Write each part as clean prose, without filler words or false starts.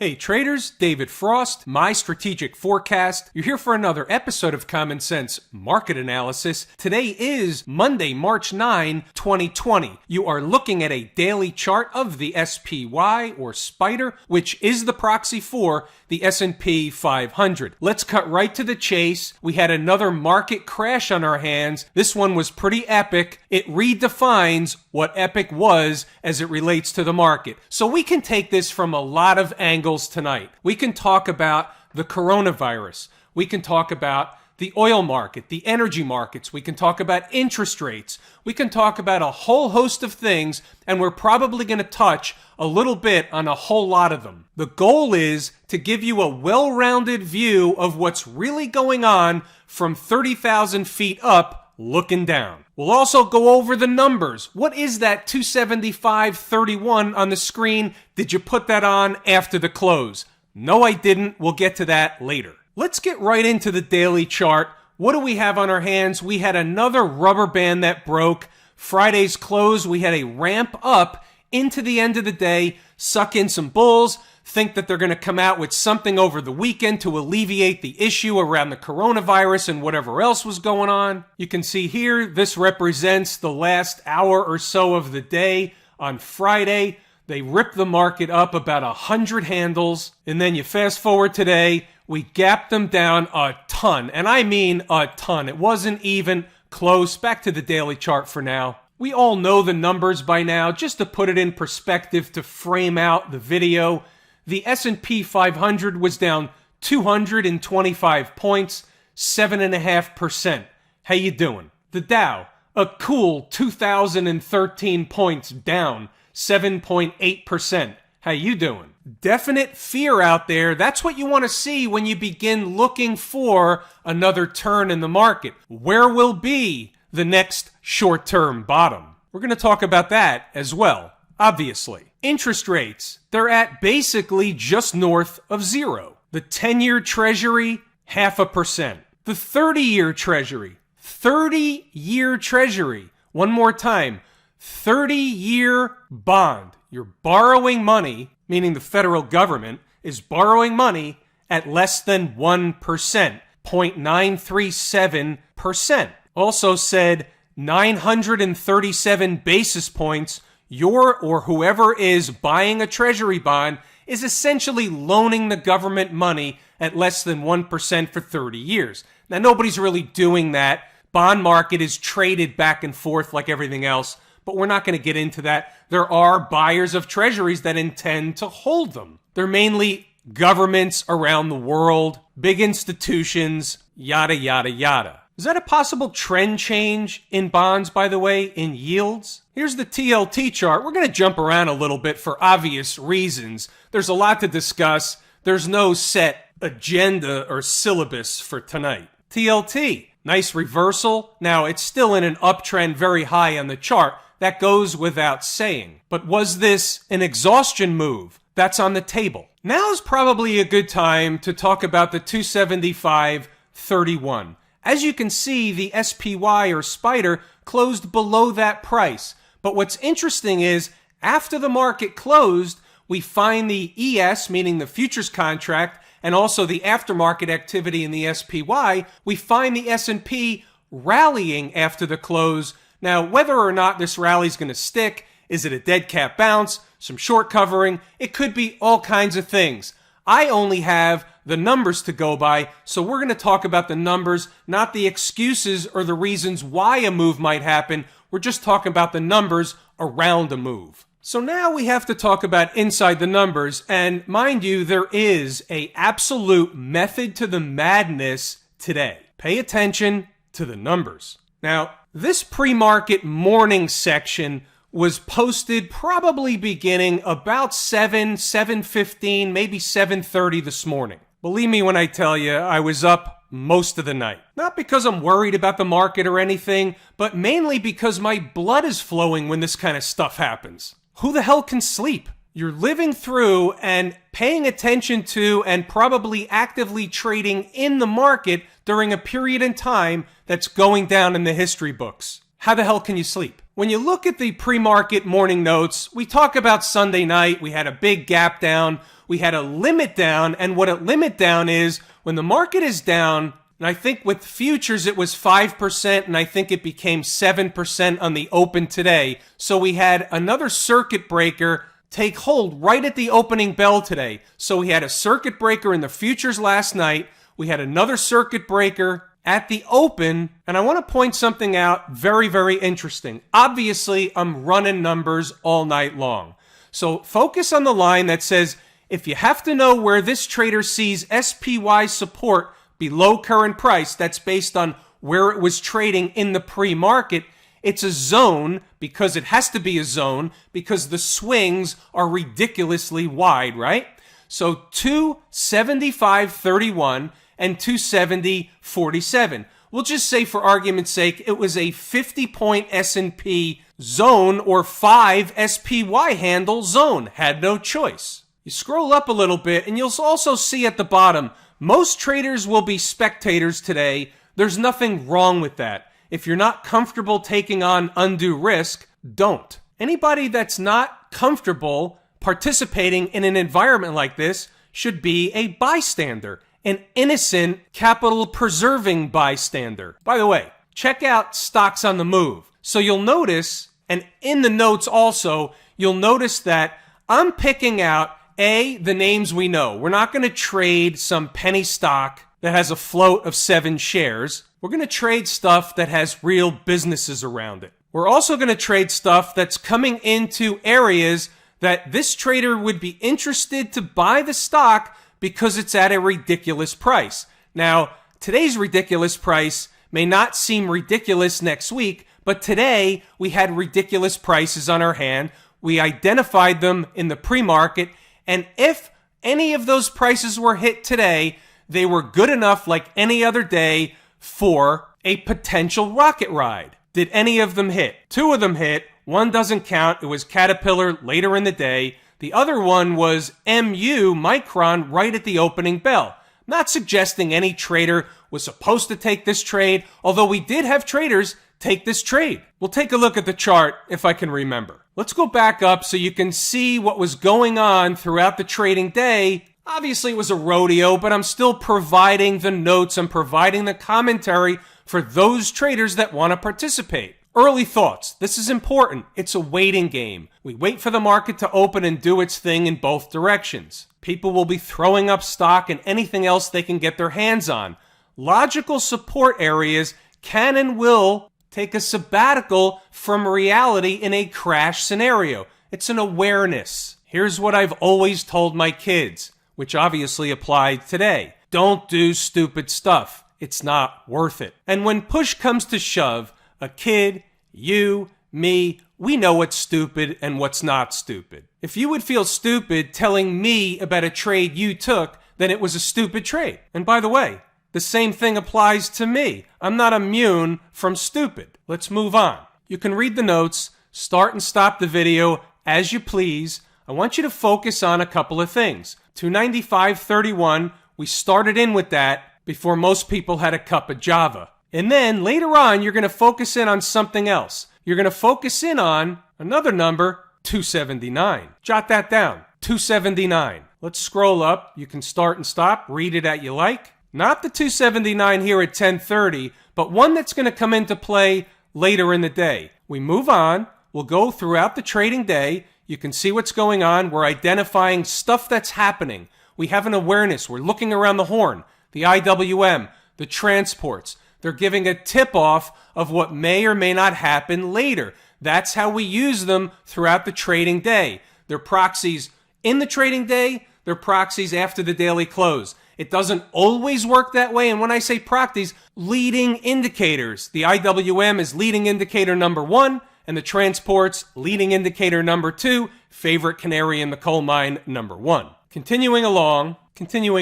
Hey traders, David Frost, my strategic forecast. You're here for another episode of Common Sense Market Analysis. Today is Monday, March 9, 2020. You are looking at a daily chart of the SPY or Spider, which is the proxy for the S&P 500. Let's cut right to the chase. We had another market crash on our hands. This one was pretty epic. It redefines what epic was as it relates to the market. So we can take this from a lot of angles tonight. We can talk about the coronavirus. We can talk about the oil market, the energy markets. We can talk about interest rates. We can talk about a whole host of things, and we're probably going to touch a little bit on a whole lot of them. The goal is to give you a well-rounded view of what's really going on from 30,000 feet up looking down. We'll also go over the numbers. What is that 275.31 on the screen? Did you put that on after the close? No, I didn't. We'll get to that later. Let's get right into the daily chart. What do we have on our hands? We had another rubber band that broke. Friday's close, we had a ramp up into the end of the day, suck in some bulls, think that they're going to come out with something over the weekend to alleviate the issue around the coronavirus and whatever else was going on. You can see here, this represents the last hour or so of the day. On Friday, they ripped the market up about 100 handles, and then you fast forward today, we gapped them down a ton, and I mean a ton. It wasn't even close. Back to the daily chart for now. We all know the numbers by now. Just to put it in perspective to frame out the video, the S&P 500 was down 225 points, 7.5%. How you doing? The Dow, a cool 2,013 points down, 7.8%. How you doing? Definite fear out there. That's what you want to see when you begin looking for another turn in the market. Where will be the next short-term bottom? We're going to talk about that as well, obviously. Interest rates, they're at basically just north of zero. The 10-year Treasury, 0.5%. The 30-year Treasury, 30-year Treasury. One more time, 30-year bond. You're borrowing money, meaning the federal government is borrowing money at less than 1%, 0.937%. Also said 937 basis points, your or whoever is buying a treasury bond is essentially loaning the government money at less than 1% for 30 years. Now, nobody's really doing that. Bond market is traded back and forth like everything else, but we're not going to get into that. There are buyers of treasuries that intend to hold them. They're mainly governments around the world, big institutions, yada, yada, yada. Is that a possible trend change in bonds, by the way, in yields? Here's the TLT chart. We're going to jump around a little bit for obvious reasons. There's a lot to discuss. There's no set agenda or syllabus for tonight. TLT, nice reversal. Now, it's still in an uptrend very high on the chart. That goes without saying. But was this an exhaustion move? That's on the table. Now's probably a good time to talk about the 275.31. As you can see, the SPY or Spider closed below that price. But what's interesting is, after the market closed, we find the ES, meaning the futures contract, and also the aftermarket activity in the SPY, we find the S&P rallying after the close. Now, whether or not this rally is going to stick, is it a dead cat bounce, some short covering? It could be all kinds of things. I only have the numbers to go by, so we're going to talk about the numbers, not the excuses or the reasons why a move might happen. We're just talking about the numbers around a move. So now we have to talk about inside the numbers, and mind you, there is an absolute method to the madness today. Pay attention to the numbers. Now, this pre-market morning section was posted probably beginning about 7:15, maybe 7:30 this morning. Believe me when I tell you, I was up most of the night. Not because I'm worried about the market or anything, but mainly because my blood is flowing when this kind of stuff happens. Who the hell can sleep? You're living through and paying attention to and probably actively trading in the market during a period in time that's going down in the history books. How the hell can you sleep? When you look at the pre-market morning notes, we talk about Sunday night. We had a big gap down. we had a limit down, and what a limit down is when the market is down, and I think with futures it was 5%, and I think it became 7% on the open today. So we had another circuit breaker take hold right at the opening bell today. So we had a circuit breaker in the futures last night. We had another circuit breaker at the open, and I want to point something out very, very interesting. Obviously, I'm running numbers all night long. So focus on the line that says, if you have to know where this trader sees SPY support below current price, that's based on where it was trading in the pre-market. It's a zone because it has to be a zone because the swings are ridiculously wide, right? So 275.31 and 270.47. We'll just say for argument's sake, it was a 50-point S&P zone or 5 SPY handle zone. Had no choice. You scroll up a little bit and you'll also see at the bottom, most traders will be spectators today. There's nothing wrong with that. If you're not comfortable taking on undue risk, don't. Anybody that's not comfortable participating in an environment like this should be a bystander, an innocent, capital-preserving bystander. By the way, check out Stocks on the Move. So you'll notice, and in the notes also, you'll notice that I'm picking out, A, the names we know. We're not going to trade some penny stock that has a float of 7 shares. We're going to trade stuff that has real businesses around it. We're also going to trade stuff that's coming into areas that this trader would be interested to buy the stock because it's at a ridiculous price. Now, today's ridiculous price may not seem ridiculous next week, but today we had ridiculous prices on our hand. We identified them in the pre-market, and if any of those prices were hit today, they were good enough like any other day for a potential rocket ride. Did any of them hit? 2 of them hit. 1 doesn't count. It was Caterpillar later in the day. The other one was MU, Micron, right at the opening bell. I'm not suggesting any trader was supposed to take this trade, although we did have traders take this trade. We'll take a look at the chart if I can remember. Let's go back up so you can see what was going on throughout the trading day. Obviously, it was a rodeo, but I'm still providing the notes. I'm providing the commentary for those traders that want to participate. Early thoughts. This is important. It's a waiting game. We wait for the market to open and do its thing in both directions. People will be throwing up stock and anything else they can get their hands on. Logical support areas can and will take a sabbatical from reality in a crash scenario. It's an awareness. Here's what I've always told my kids, which obviously applied today. Don't do stupid stuff. It's not worth it. And when push comes to shove, a kid, you, me, we know what's stupid and what's not stupid. If you would feel stupid telling me about a trade you took, then it was a stupid trade. And by the way, the same thing applies to me. I'm not immune from stupid. Let's move on. You can read the notes, start and stop the video as you please. I want you to focus on a couple of things. 295.31, we started in with that before most people had a cup of Java. And then later on, you're going to focus in on something else. You're going to focus in on another number, 279. Jot that down, 279. Let's scroll up. You can start and stop, read it at you like. Not the 279 here at 10:30, but one that's going to come into play later in the day. We move on. We'll go throughout the trading day. You can see what's going on. We're identifying stuff that's happening. We have an awareness. We're looking around the horn, the IWM, the transports. They're giving a tip-off of what may or may not happen later. That's how we use them throughout the trading day. They're proxies in the trading day. They're proxies after the daily close. It doesn't always work that way. And when I say proxies, leading indicators. The IWM is leading indicator number 1, and the transports leading indicator number 2, favorite canary in the coal mine number 1. Continuing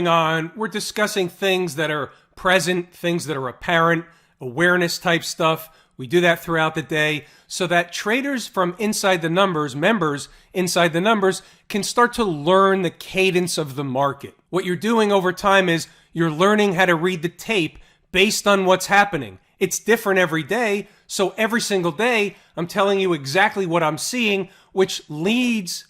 on, we're discussing things that are present, things that are apparent, awareness type stuff. We do that throughout the day so that traders from inside the numbers, members inside the numbers, can start to learn the cadence of the market. What you're doing over time is you're learning how to read the tape based on what's happening. It's different every day, so every single day I'm telling you exactly what I'm seeing, which leads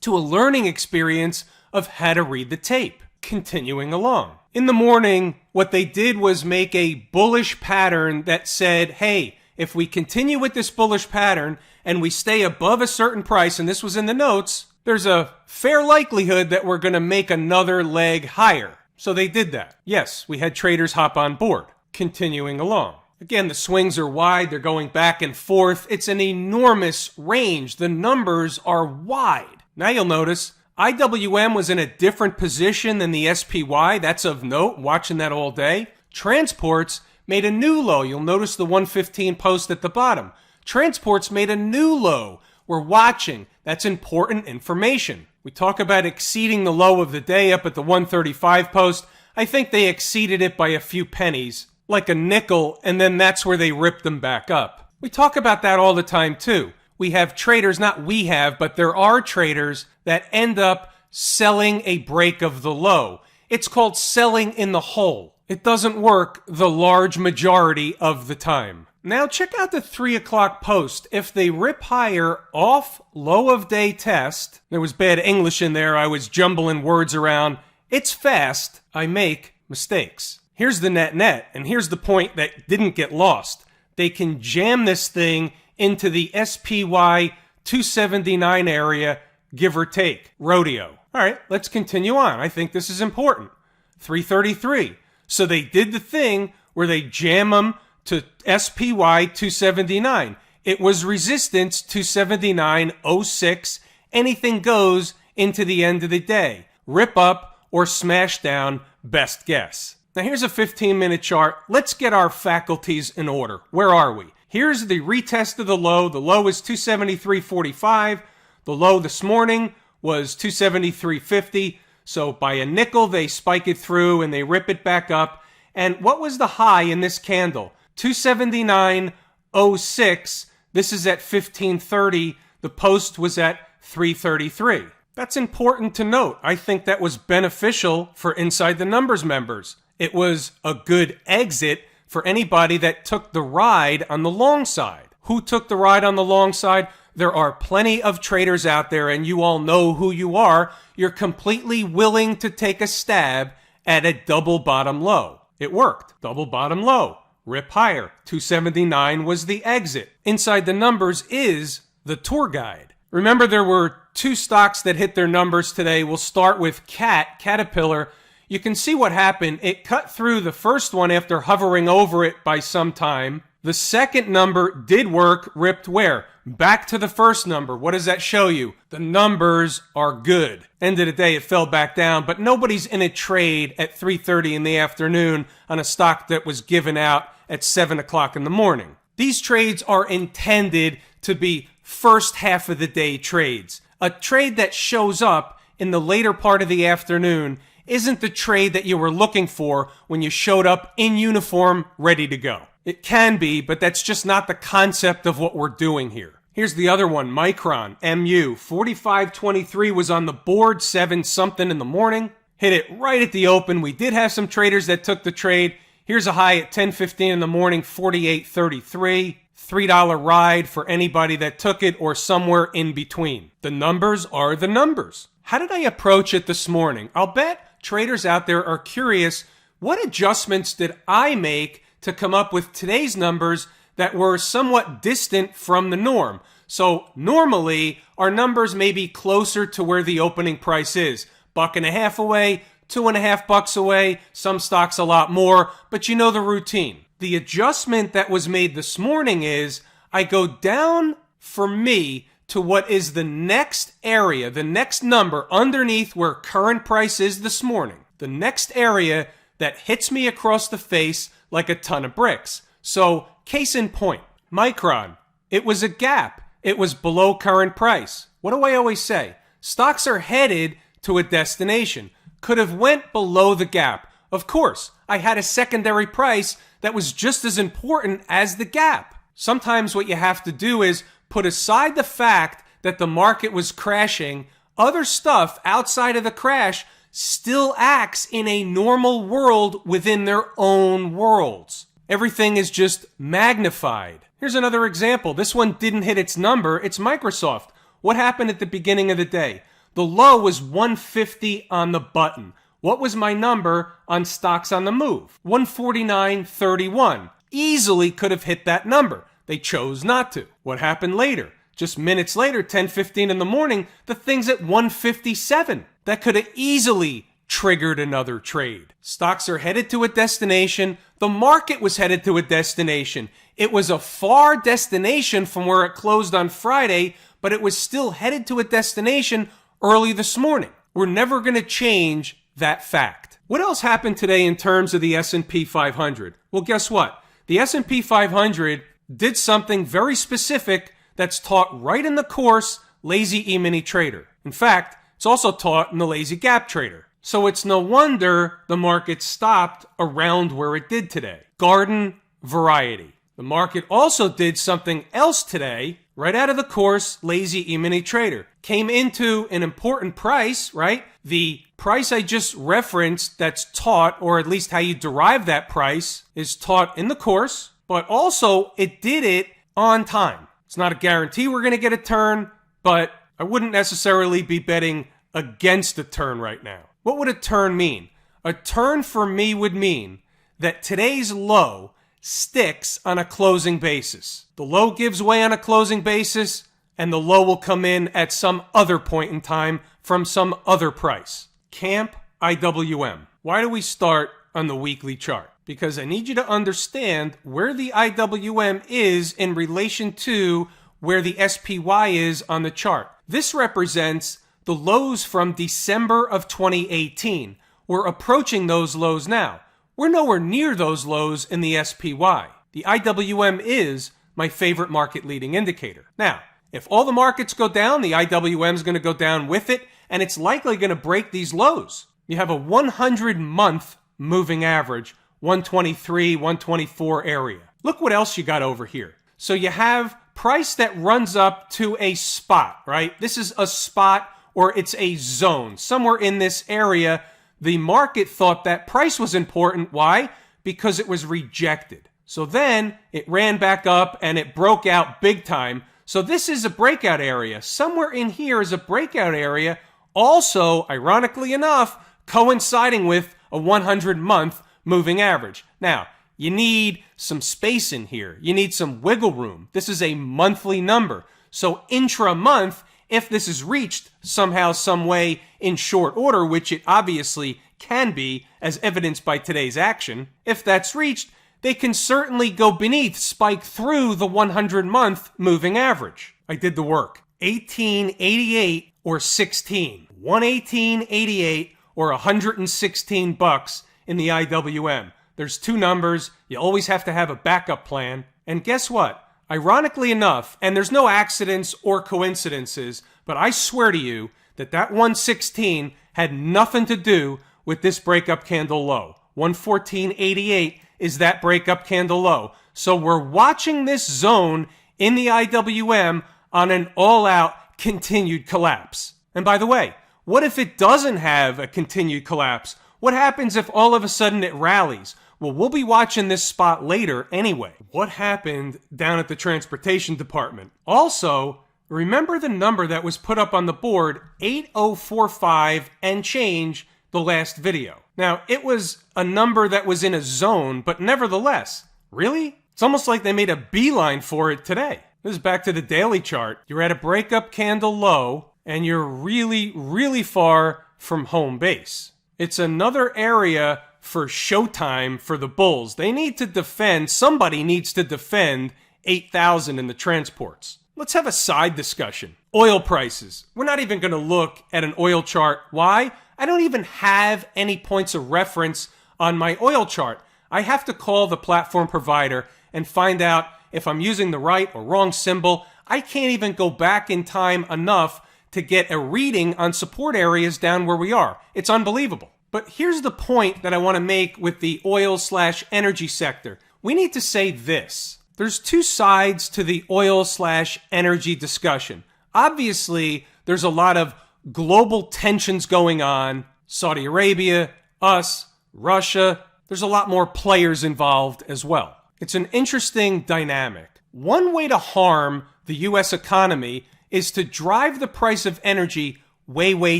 to a learning experience of how to read the tape. Continuing along. In the morning, what they did was make a bullish pattern that said, hey, if we continue with this bullish pattern and we stay above a certain price, and this was in the notes, there's a fair likelihood that we're going to make another leg higher. So they did that. Yes, we had traders hop on board. Continuing along. Again, the swings are wide. They're going back and forth. It's an enormous range. The numbers are wide. Now you'll notice IWM was in a different position than the SPY. That's of note, watching that all day. Transports made a new low. You'll notice the 115 post at the bottom. Transports made a new low. We're watching. That's important information. We talk about exceeding the low of the day up at the 135 post. I think they exceeded it by a few pennies, like a nickel, and then that's where they ripped them back up. We talk about that all the time too. We have traders, not we have, but there are traders that end up selling a break of the low. It's called selling in the hole. It doesn't work the large majority of the time. Now check out the 3 o'clock post. If they rip higher off low of day test, there was bad English in there, I was jumbling words around. It's fast, I make mistakes. Here's the net, and here's the point that didn't get lost. They can jam this thing into the SPY 279 area, give or take. Rodeo. All right, let's continue on. I think this is important. 333. So they did the thing where they jam them to SPY 279. It was resistance 279.06. Anything goes into the end of the day. Rip up or smash down, best guess. Now here's a 15-minute chart. Let's get our faculties in order. Where are we? Here's the retest of the low. The low is 273.45. The low this morning was 273.50. So by a nickel, they spike it through and they rip it back up. And what was the high in this candle? 279.06. This is at 15:30. The post was at 3:33. That's important to note. I think that was beneficial for Inside the Numbers members. It was a good exit for anybody that took the ride on the long side. Who took the ride on the long side? There are plenty of traders out there, and you all know who you are. You're completely willing to take a stab at a double bottom low. It worked. Double bottom low. Rip higher. 279 was the exit. Inside the Numbers is the tour guide. Remember, there were 2 stocks that hit their numbers today. We'll start with Caterpillar. You can see what happened. It cut through the first one after hovering over it by some time. The second number did work, ripped where? Back to the first number. What does that show you? The numbers are good. End of the day, it fell back down, but nobody's in a trade at 3:30 in the afternoon on a stock that was given out at 7 o'clock in the morning. These trades are intended to be first half of the day trades. A trade that shows up in the later part of the afternoon isn't the trade that you were looking for when you showed up in uniform, ready to go. It can be, but that's just not the concept of what we're doing here. Here's the other one, Micron, MU. 45.23 was on the board, 7 something in the morning. Hit it right at the open. We did have some traders that took the trade. Here's a high at 10:15 in the morning, 48.33. $3 ride for anybody that took it or somewhere in between. The numbers are the numbers. How did I approach it this morning? I'll bet traders out there are curious, what adjustments did I make to come up with today's numbers that were somewhat distant from the norm? So normally our numbers may be closer to where the opening price is. $1.50 away, $2.50 away, some stocks a lot more, but you know the routine. The adjustment that was made this morning is I go down for me to what is the next area, the next number underneath where current price is this morning. The next area that hits me across the face like a ton of bricks. So, case in point, Micron, it was a gap. It was below current price. What do I always say? Stocks are headed to a destination. Could have went below the gap. Of course, I had a secondary price that was just as important as the gap. Sometimes what you have to do is put aside the fact that the market was crashing. Other stuff outside of the crash still acts in a normal world within their own worlds. Everything is just magnified. Here's another example. This one didn't hit its number. It's Microsoft. What happened at the beginning of the day? The The low was 150 on the button. What was my number on stocks on the move? 149.31. Easily could have hit that number. They chose not to. What happened later? Just minutes later, 10:15 in the morning, the thing's at 157. That could have easily triggered another trade. Stocks are headed to a destination. The market was headed to a destination. It was a far destination from where it closed on Friday, but it was still headed to a destination early this morning. We're never going to change that fact. What else happened today in terms of the S&P 500? Well, guess what? The S&P 500 did something very specific that's taught right in the course Lazy E-mini Trader. In fact, it's also taught in the Lazy Gap Trader. So it's no wonder the market stopped around where it did today. Garden variety. The market also did something else today, right out of the course Lazy E-mini Trader. Came into an important price, right? The price I just referenced that's taught, or at least how you derive that price, is taught in the course, but also it did it on time. It's not a guarantee we're going to get a turn, but I wouldn't necessarily be betting against a turn right now. What would a turn mean? A turn for me would mean that today's low sticks on a closing basis. The low gives way on a closing basis, and the low will come in at some other point in time from some other price. Camp IWM. Why do we start on the weekly chart? Because I need you to understand where the IWM is in relation to where the SPY is on the chart. This represents the lows from December of 2018. We're approaching those lows now. We're nowhere near those lows in the SPY. The IWM is my favorite market leading indicator. Now, if all the markets go down, the IWM is going to go down with it, and it's likely going to break these lows. You have a 100-month moving average, 123, 124 area. Look what else you got over here. So you have price that runs up to a spot, right? This is a spot, or it's a zone. Somewhere in this area, the market thought that price was important. Why? Because it was rejected. So then it ran back up and it broke out big time. So this is a breakout area. Somewhere in here is a breakout area. Also, ironically enough, coinciding with a 100-month moving average. Now, you need some space in here. You need some wiggle room. This is a monthly number. So intra-month, if this is reached somehow, some way in short order, which it obviously can be, as evidenced by today's action, if that's reached, they can certainly go beneath, spike through the 100-month moving average. I did the work. 1888 or 16. 118.88 or 116 bucks in the IWM. There's two numbers. You always have to have a backup plan. And guess what? Ironically enough, and there's no accidents or coincidences, but I swear to you that 116 had nothing to do with this breakup candle low. 114.88 is that breakup candle low. So we're watching this zone in the IWM on an all-out continued collapse. And by the way, what if it doesn't have a continued collapse? What happens if all of a sudden it rallies? Well, we'll be watching this spot later anyway. What happened down at the transportation department? Also, remember the number that was put up on the board, 8045 and change, the last video. Now, it was a number that was in a zone, but nevertheless, really? It's almost like they made a beeline for it today. This is back to the daily chart. You're at a breakup candle low, and you're really, really far from home base. It's another area for showtime for the bulls. They need to defend, somebody needs to defend 8,000 in the transports. Let's have a side discussion. Oil prices. We're not even going to look at an oil chart. Why? I don't even have any points of reference on my oil chart. I have to call the platform provider and find out if I'm using the right or wrong symbol. I can't even go back in time enough to get a reading on support areas down where we are. It's unbelievable. But here's the point that I want to make with the oil/energy sector. We need to say this. There's two sides to the oil/energy discussion. Obviously, there's a lot of global tensions going on. Saudi Arabia, us, Russia. There's a lot more players involved as well. It's an interesting dynamic. One way to harm the U.S. economy is to drive the price of energy way, way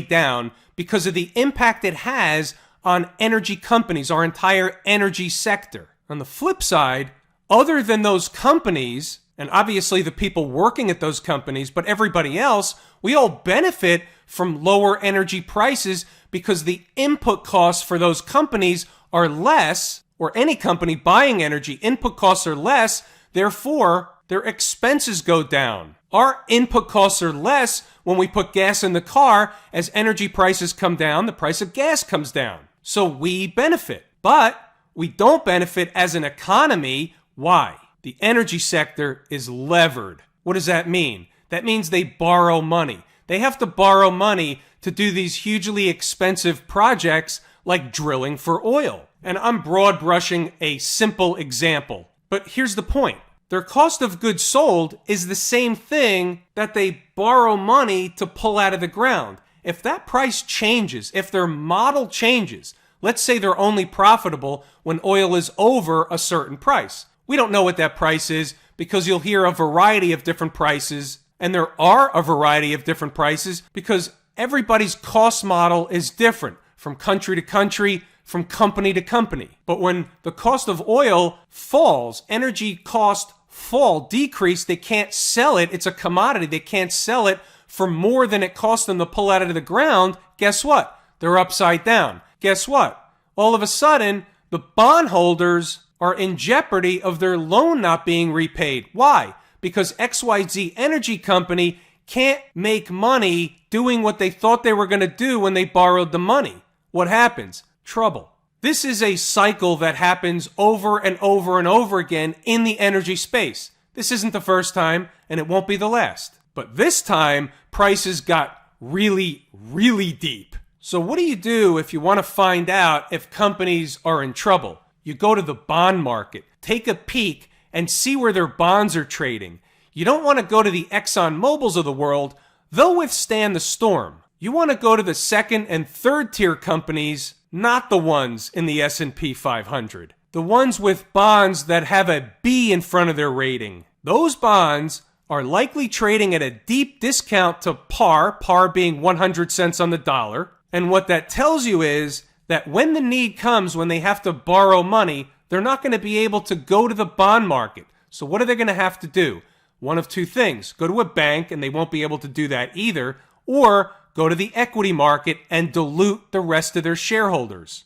down because of the impact it has on energy companies, our entire energy sector. On the flip side, other than those companies, and obviously the people working at those companies, but everybody else, we all benefit from lower energy prices because the input costs for those companies are less, or any company buying energy, input costs are less, therefore their expenses go down. Our input costs are less when we put gas in the car. As energy prices come down, the price of gas comes down. So we benefit, but we don't benefit as an economy. Why? The energy sector is levered. What does that mean? That means they borrow money. They have to borrow money to do these hugely expensive projects like drilling for oil. And I'm broad brushing a simple example. But here's the point. Their cost of goods sold is the same thing that they borrow money to pull out of the ground. If that price changes, if their model changes, let's say they're only profitable when oil is over a certain price. We don't know what that price is because you'll hear a variety of different prices, and there are a variety of different prices because everybody's cost model is different from country to country, from company to company. But when the cost of oil falls, energy costs fall, decrease, they can't sell it. It's a commodity. They can't sell it for more than it costs them to pull out of the ground. Guess what? They're upside down. Guess what? All of a sudden, the bondholders are in jeopardy of their loan not being repaid. Why? Because XYZ Energy Company can't make money doing what they thought they were going to do when they borrowed the money. What happens? Trouble. This is a cycle that happens over and over and over again in the energy space. This isn't the first time, and it won't be the last. But this time, prices got really, really deep. So what do you do if you want to find out if companies are in trouble? You go to the bond market, take a peek, and see where their bonds are trading. You don't want to go to the Exxon Mobils of the world. They'll withstand the storm. You want to go to the second and third tier companies, not the ones in the S&P 500. The ones with bonds that have a B in front of their rating. Those bonds are likely trading at a deep discount to par being 100 cents on the dollar. And what that tells you is that when the need comes, when they have to borrow money, they're not going to be able to go to the bond market. So what are they going to have to do? One of two things. Go to a bank, and they won't be able to do that either, or go to the equity market and dilute the rest of their shareholders.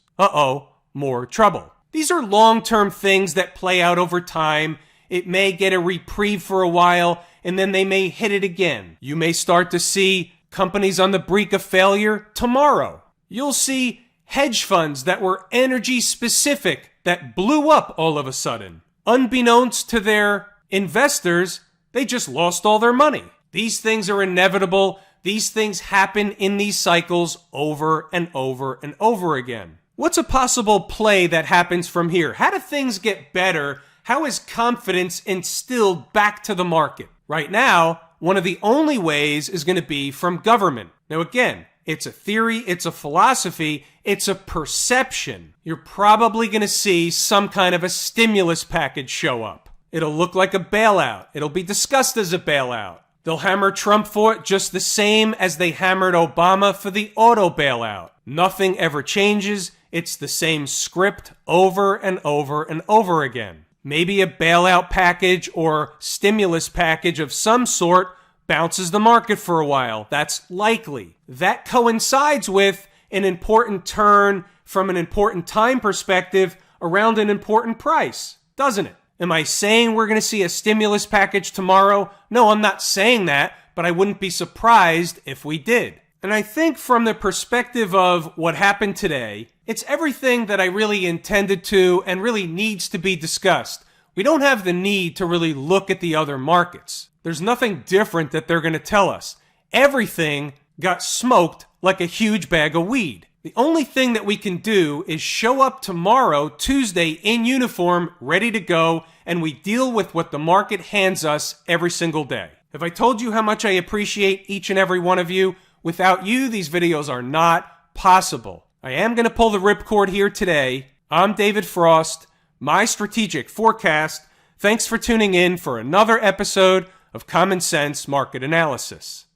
More trouble. These are long-term things that play out over time. It may get a reprieve for a while, and then they may hit it again. You may start to see companies on the brink of failure tomorrow. You'll see hedge funds that were energy specific that blew up all of a sudden. Unbeknownst to their investors, they just lost all their money. These things are inevitable. These things happen in these cycles over and over and over again. What's a possible play that happens from here? How do things get better? How is confidence instilled back to the market? Right now, one of the only ways is going to be from government. Now again, it's a theory, it's a philosophy, it's a perception. You're probably going to see some kind of a stimulus package show up. It'll look like a bailout. It'll be discussed as a bailout. They'll hammer Trump for it just the same as they hammered Obama for the auto bailout. Nothing ever changes. It's the same script over and over and over again. Maybe a bailout package or stimulus package of some sort bounces the market for a while. That's likely. That coincides with an important turn from an important time perspective around an important price, doesn't it? Am I saying we're going to see a stimulus package tomorrow? No, I'm not saying that, but I wouldn't be surprised if we did. And I think from the perspective of what happened today, it's everything that I really intended to and really needs to be discussed. We don't have the need to really look at the other markets. There's nothing different that they're going to tell us. Everything got smoked like a huge bag of weed. The only thing that we can do is show up tomorrow, Tuesday, in uniform, ready to go, and we deal with what the market hands us every single day. Have I told you how much I appreciate each and every one of you? Without you, these videos are not possible. I am going to pull the ripcord here today. I'm David Frost, my strategic forecast. Thanks for tuning in for another episode of Common Sense Market Analysis.